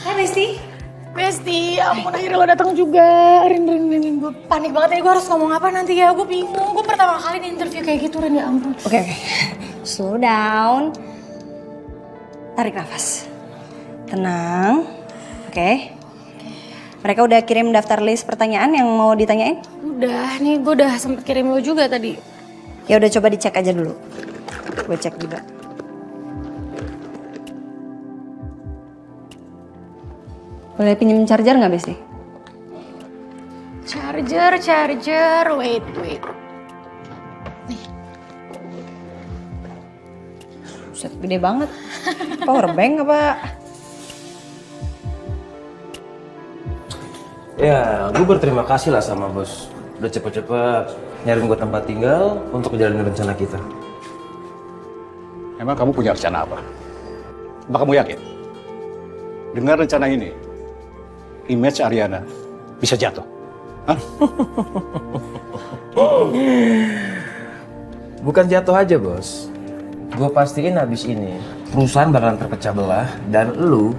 Hai Besti. Besti, ya ampun akhirnya lo datang juga. Rin, gue panik banget ini, gue harus ngomong apa nanti ya. Gue bingung, gue pertama kali di interview kayak gitu Rin, ya ampun. Oke. Slow down. Tarik nafas. Tenang. Oke. Mereka udah kirim daftar list pertanyaan yang mau ditanyain? Udah, nih gue udah sempet kirim lo juga tadi. Ya udah coba dicek aja dulu. Gue cek juga. Boleh pinjem charger nggak Besti? Charger, wait. Buset, gede banget. Power bank apa? Ya, gue berterima kasih lah sama bos. Udah cepet-cepet nyariin gue tempat tinggal untuk menjalani rencana kita. Emang kamu punya rencana apa? Apa kamu yakin? Dengan rencana ini, image Ariana bisa jatuh. Hah? Bukan jatuh aja bos. Gue pastiin habis ini perusahaan bakalan terpecah belah dan lu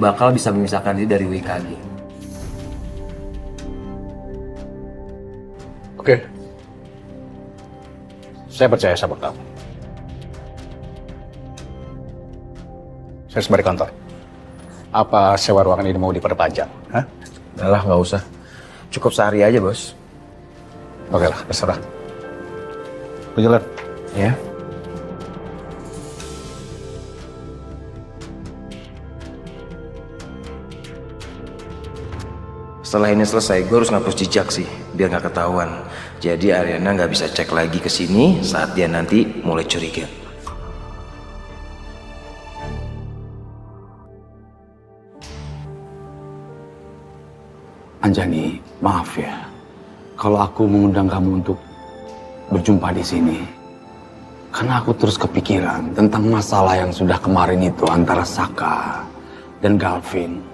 bakal bisa memisahkan diri dari WKG. Oke. Saya percaya sama kamu. Saya harus balik kantor. Apa sewa ruangan ini mau diperpanjang? Hah? Udah lah, nggak usah. Cukup sehari aja bos. Oke lah, terserah. Berjalan. Ya. Setelah ini selesai, gue harus ngapus jejak sih, biar nggak ketahuan. Jadi Ariana nggak bisa cek lagi ke sini saat dia nanti mulai curiga. Anjani, maaf ya. Kalau aku mengundang kamu untuk berjumpa di sini, karena aku terus kepikiran tentang masalah yang sudah kemarin itu antara Saka dan Galvin.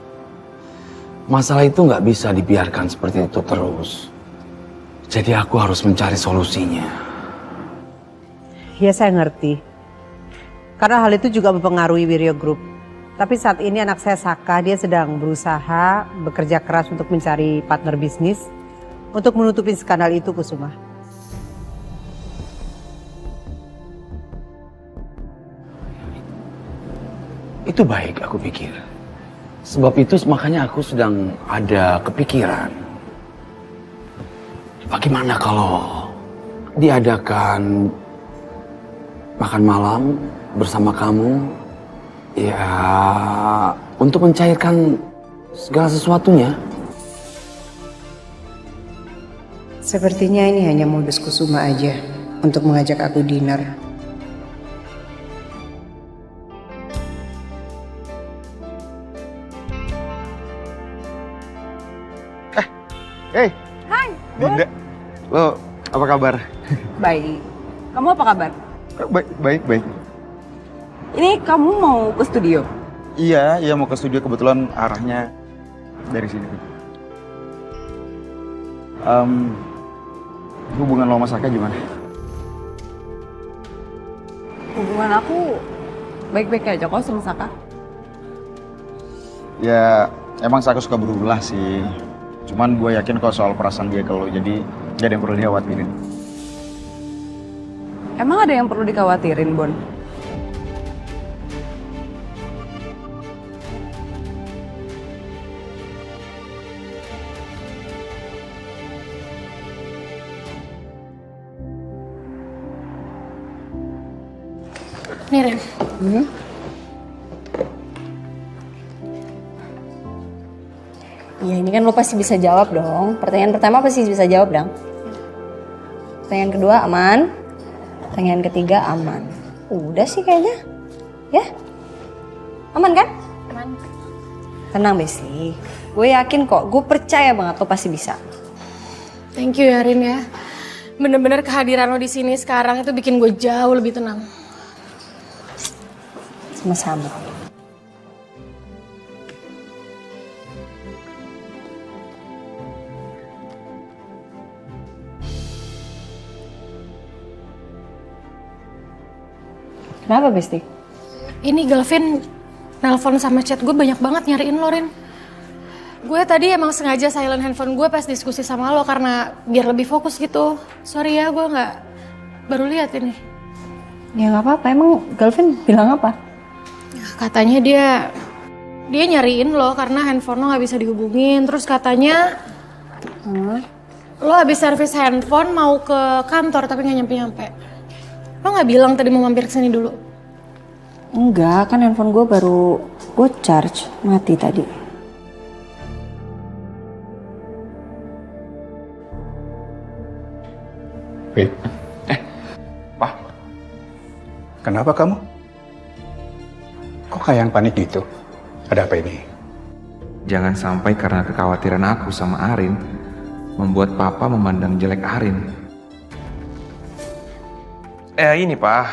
Masalah itu nggak bisa dibiarkan seperti itu terus. Jadi aku harus mencari solusinya. Ya saya ngerti. Karena hal itu juga mempengaruhi Wiryo Group. Tapi saat ini anak saya Saka, dia sedang berusaha bekerja keras untuk mencari partner bisnis untuk menutupi skandal itu, Kusuma. Itu baik aku pikir. Sebab itu makanya aku sedang ada kepikiran. Bagaimana kalau diadakan makan malam bersama kamu? Ya, untuk mencairkan segala sesuatunya. Sepertinya ini hanya modus Kusuma aja untuk mengajak aku dinner. Hey. Hai, Dinda. Lo apa kabar? Baik. Kamu apa kabar? Baik. Ini kamu mau ke studio? Iya, mau ke studio, kebetulan arahnya dari sini. Hubungan lo sama Saka gimana? Hubungan aku baik-baik aja kok sama Saka. Ya, emang Saka suka berulah sih. Cuman gue yakin kok soal perasaan dia ke lo, jadi gak ada yang perlu dikhawatirin. Emang ada yang perlu dikhawatirin, Bon? Nih Rin, Ya ini kan lo pasti bisa jawab dong. Pertanyaan pertama pasti bisa jawab dong. Pertanyaan kedua aman. Pertanyaan ketiga aman. Udah sih kayaknya. Ya? Aman kan? aman. Tenang Besti. Gue yakin kok. Gue percaya banget lo pasti bisa. Thank you ya Rin ya. Bener-bener kehadiran lo di sini sekarang itu bikin gue jauh lebih tenang. Sama-sama. Kenapa Besti? Ini Galvin nelpon sama chat gue banyak banget nyariin lo, Rin. Gue tadi emang sengaja silent handphone gue pas diskusi sama lo karena biar lebih fokus gitu. Sorry ya, gue nggak baru lihat ini. Ya nggak apa-apa, emang Galvin bilang apa? Katanya dia nyariin lo karena handphone lo nggak bisa dihubungin. Terus katanya lo habis servis handphone mau ke kantor tapi nggak nyampe-nyampe. Lo nggak bilang tadi mau mampir kesini dulu? Enggak, kan handphone gue baru gue charge, mati tadi. Fit, Pak, kenapa kamu? Kok kayak yang panik gitu? Ada apa ini? Jangan sampai karena kekhawatiran aku sama Arin membuat papa memandang jelek Arin. Ini Pak,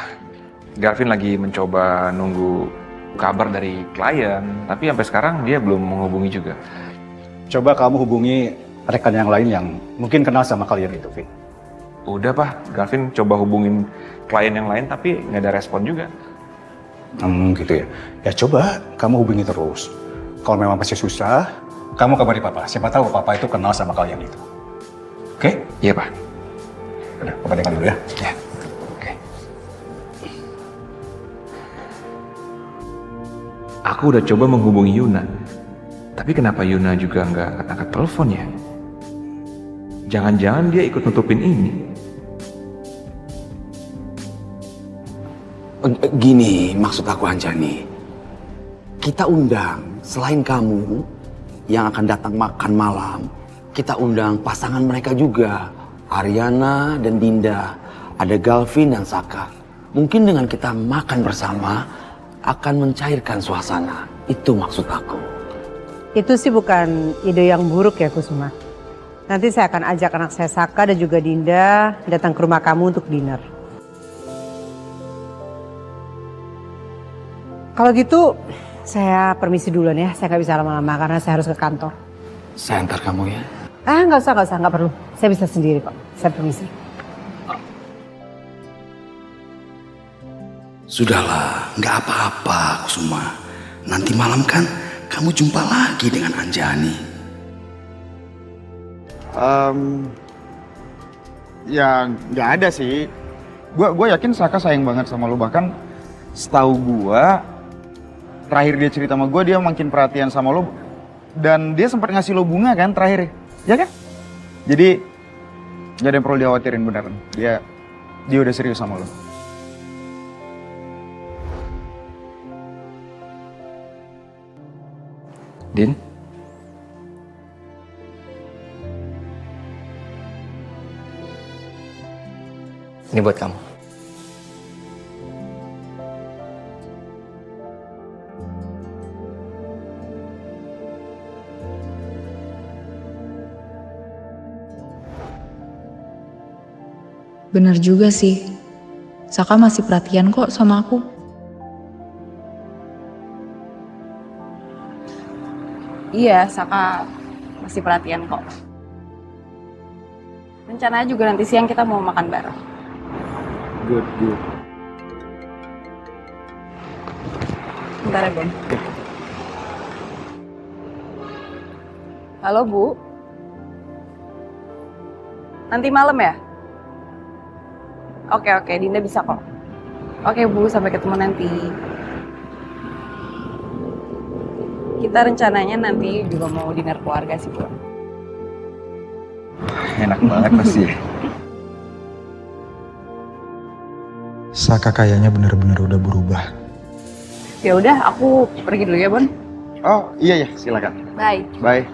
Galvin lagi mencoba nunggu kabar dari klien, tapi sampai sekarang dia belum menghubungi juga. Coba kamu hubungi rekan yang lain yang mungkin kenal sama kalian itu, Fit. Udah Pak, Galvin coba hubungin klien yang lain tapi nggak ada respon juga. Gitu ya. Ya coba kamu hubungi terus. Kalau memang masih susah, kamu kabari papa. Siapa tahu papa itu kenal sama kalian itu. Oke? Iya Pak. Udah, papa tinggal dulu ya. Ya. Oke. Aku udah coba menghubungi Yuna, tapi kenapa Yuna juga nggak angkat telepon ya? Jangan-jangan dia ikut nutupin ini. Gini maksud aku Anjani. Kita undang selain kamu yang akan datang makan malam, kita undang pasangan mereka juga. Ariana dan Dinda, ada Galvin dan Saka. Mungkin dengan kita makan bersama akan mencairkan suasana. Itu maksud aku. Itu sih bukan ide yang buruk ya Kusuma. Nanti saya akan ajak anak saya Saka dan juga Dinda datang ke rumah kamu untuk dinner. Kalau gitu saya permisi duluan ya. Saya nggak bisa lama-lama karena saya harus ke kantor. Saya antar kamu ya. Nggak usah, nggak perlu. Saya bisa sendiri kok. Saya permisi. Sudahlah, nggak apa-apa Kusuma. Nanti malam kan kamu jumpa lagi dengan Anjani. Ya nggak ada sih. Gue yakin Saka sayang banget sama lo, bahkan setahu gue terakhir dia cerita sama gue dia makin perhatian sama lo dan dia sempat ngasih lo bunga kan terakhir, ya kan? Jadi nggak ada yang perlu dikhawatirin beneran. Dia udah serius sama lo. Din? Ini buat kamu. Bener juga sih. Saka masih perhatian kok sama aku. Iya, Saka masih perhatian kok. Rencananya juga nanti siang kita mau makan bareng. Good. Bentar ya, Ben. Halo, Bu. Nanti malam ya? Oke, Dinda bisa kok. Oke, Bu, sampai ketemu nanti. Kita rencananya nanti juga mau dinner keluarga sih, Bu. Enak banget pasti. Saka kayaknya bener-bener udah berubah. Ya udah, aku pergi dulu ya, Bon. Oh iya silakan. Bye. Bye.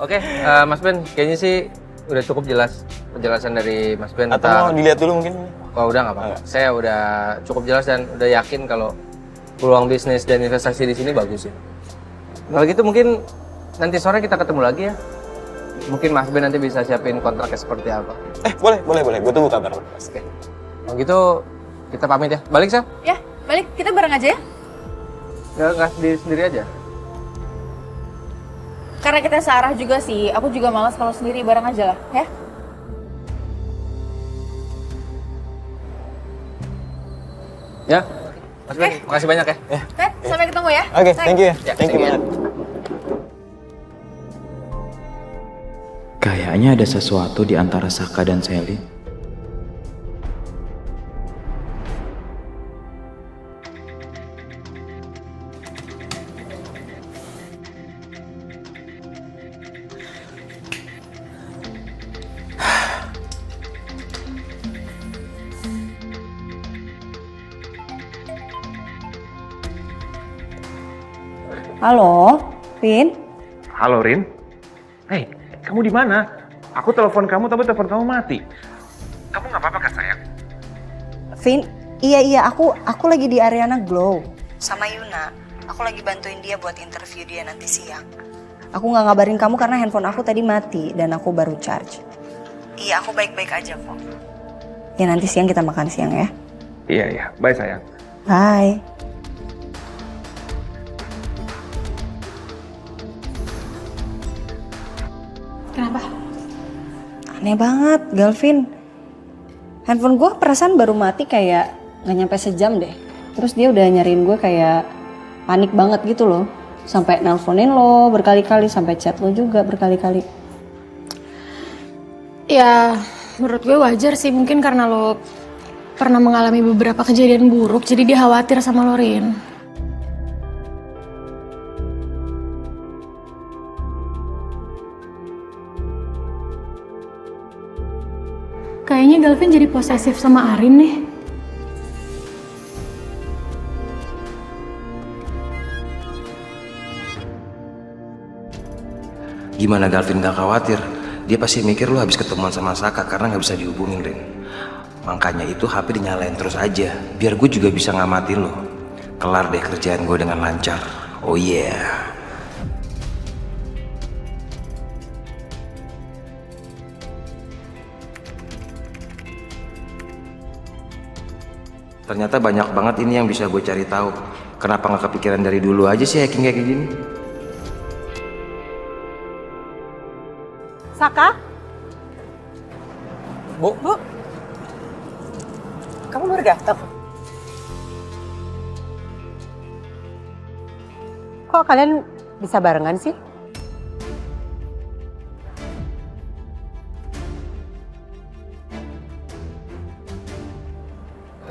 Oke, Mas Ben, kayaknya sih udah cukup jelas penjelasan dari Mas Ben. Atau mau dilihat dulu mungkin? Oh udah nggak apa-apa. Saya udah cukup jelas dan udah yakin kalau peluang bisnis dan investasi di sini bagus ya. Kalau gitu mungkin nanti sore kita ketemu lagi ya. Mungkin Mas Ben nanti bisa siapin kontraknya seperti apa. Boleh. Gue tunggu kabar. Oke. Kalau gitu kita pamit ya. Balik, Sal? Ya, balik. Kita bareng aja ya. Nggak sendiri aja. Karena kita searah juga sih, aku juga malas kalau sendiri, bareng aja lah, ya? Ya, Mas Ben, makasih banyak ya. Eh, sampai ketemu ya. Oke, thank you ya. Ya, Thank you thank you. banget. Kayaknya ada sesuatu di antara Saka dan Selin. Halo, Vin. Halo Rin. Hei, kamu di mana? Aku telepon kamu tapi telepon kamu mati. Kamu nggak apa-apa kan sayang? Vin, iya, aku lagi di Ariana Glow sama Yuna. Aku lagi bantuin dia buat interview dia nanti siang. Aku nggak ngabarin kamu karena handphone aku tadi mati dan aku baru charge. Iya, aku baik-baik aja kok. Ya nanti siang kita makan siang ya. Iya. Bye sayang. Bye. Kenapa? Aneh banget, Galvin. Handphone gue perasaan baru mati kayak gak nyampe sejam deh. Terus dia udah nyariin gue kayak panik banget gitu loh. Sampai nelponin lo berkali-kali, sampai chat lo juga berkali-kali. Ya, menurut gue wajar sih. Mungkin karena lo pernah mengalami beberapa kejadian buruk, jadi dia khawatir sama lo, Rin. Kayaknya Galvin jadi posesif sama Arin nih. Gimana Galvin gak khawatir? Dia pasti mikir lu habis ketemuan sama Saka karena gak bisa dihubungin, Rin. Makanya itu HP dinyalain terus aja, biar gue juga bisa ngamatin lo. Kelar deh kerjaan gue dengan lancar. Oh yeah. Ternyata banyak banget ini yang bisa gue cari tahu. Kenapa nggak kepikiran dari dulu aja sih hacking kayak gini? Saka? Bu? Kamu baru datang? Kok kalian bisa barengan sih?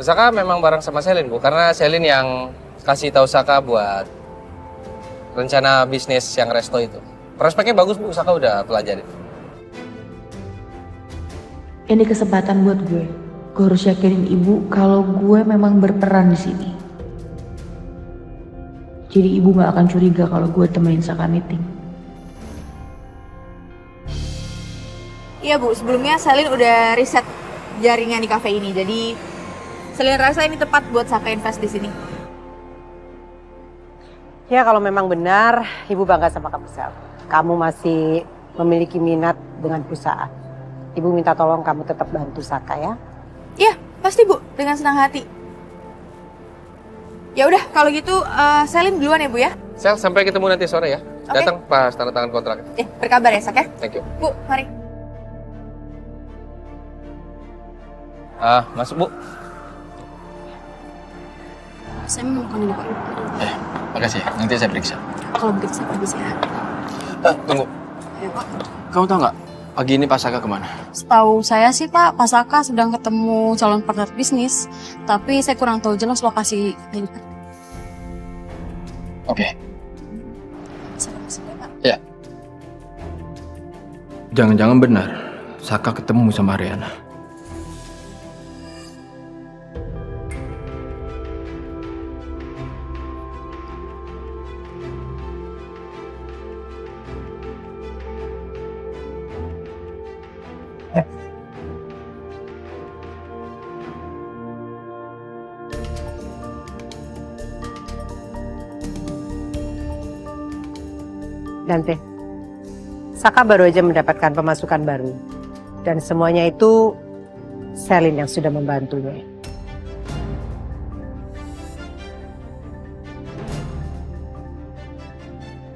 Saka memang bareng sama Selin, Bu. Karena Selin yang kasih tahu Saka buat rencana bisnis yang resto itu. Prospeknya bagus, Bu. Saka udah pelajarin. Ini kesempatan buat gue. Gue harus yakinin ibu kalau gue memang berperan di sini. Jadi ibu gak akan curiga kalau gue temenin Saka meeting. Iya Bu, sebelumnya Selin udah riset jaringan di cafe ini. Jadi Selin rasa ini tepat buat Saka invest di sini. Ya kalau memang benar, Ibu bangga sama kamu Sel. Kamu masih memiliki minat dengan perusahaan. Ibu minta tolong kamu tetap bantu Saka ya. Iya, pasti Bu, dengan senang hati. Ya udah, kalau gitu Selin duluan ya Bu ya. Sel, sampai ketemu nanti sore ya. Oke. Datang pas tanda tangan kontrak. Berkabar ya Sak ya. Thank you. Bu, mari. Masuk, Bu. Saya mau makan ini Pak. Makasih. Nanti saya periksa. Kalau begitu saya permisi ya. Tunggu. Ya Pak. Kamu tahu nggak pagi ini Pak Saka kemana? Setahu saya sih Pak, Pak Saka sedang ketemu calon partner bisnis. Tapi saya kurang tahu jelas lokasi ini. Oke. Saya permisi ya Pak. Ya. Jangan-jangan benar, Saka ketemu sama Ariana. Dante, Saka baru aja mendapatkan pemasukan baru. Dan semuanya itu Selin yang sudah membantunya.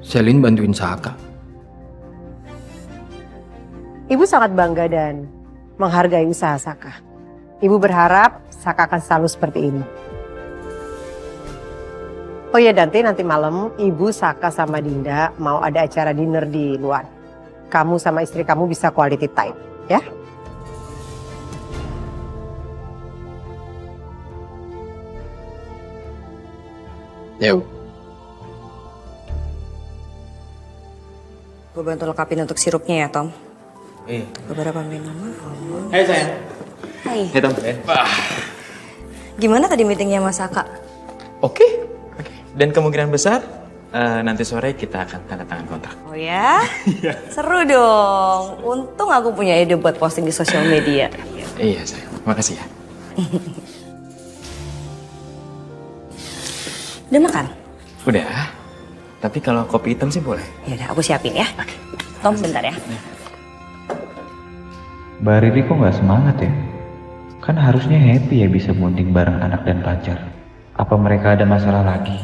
Selin bantuin Saka. Ibu sangat bangga dan menghargai usaha Saka. Ibu berharap Saka akan selalu seperti ini. Oh iya Dante, nanti malam Ibu, Saka sama Dinda mau ada acara dinner di luar. Kamu sama istri kamu bisa quality time, ya? Yuk. Gue bantu lengkapin untuk sirupnya ya, Tom. Iya. Beberapa minuman. Hai sayang. Hai. Hai Tom. Gimana tadi meetingnya Mas Saka? Oke. Dan kemungkinan besar nanti sore kita akan tanda tangan kontrak. Oh ya? Seru dong. Untung aku punya ide buat posting di sosial media. Iya sayang. Makasih ya. Udah makan? Udah. Tapi kalau kopi hitam sih boleh. Yaudah, aku siapin ya. Tom, bentar ya. Mbak Riri kok nggak semangat ya? Kan harusnya happy ya bisa bonding bareng anak dan pacar. Apa mereka ada masalah lagi?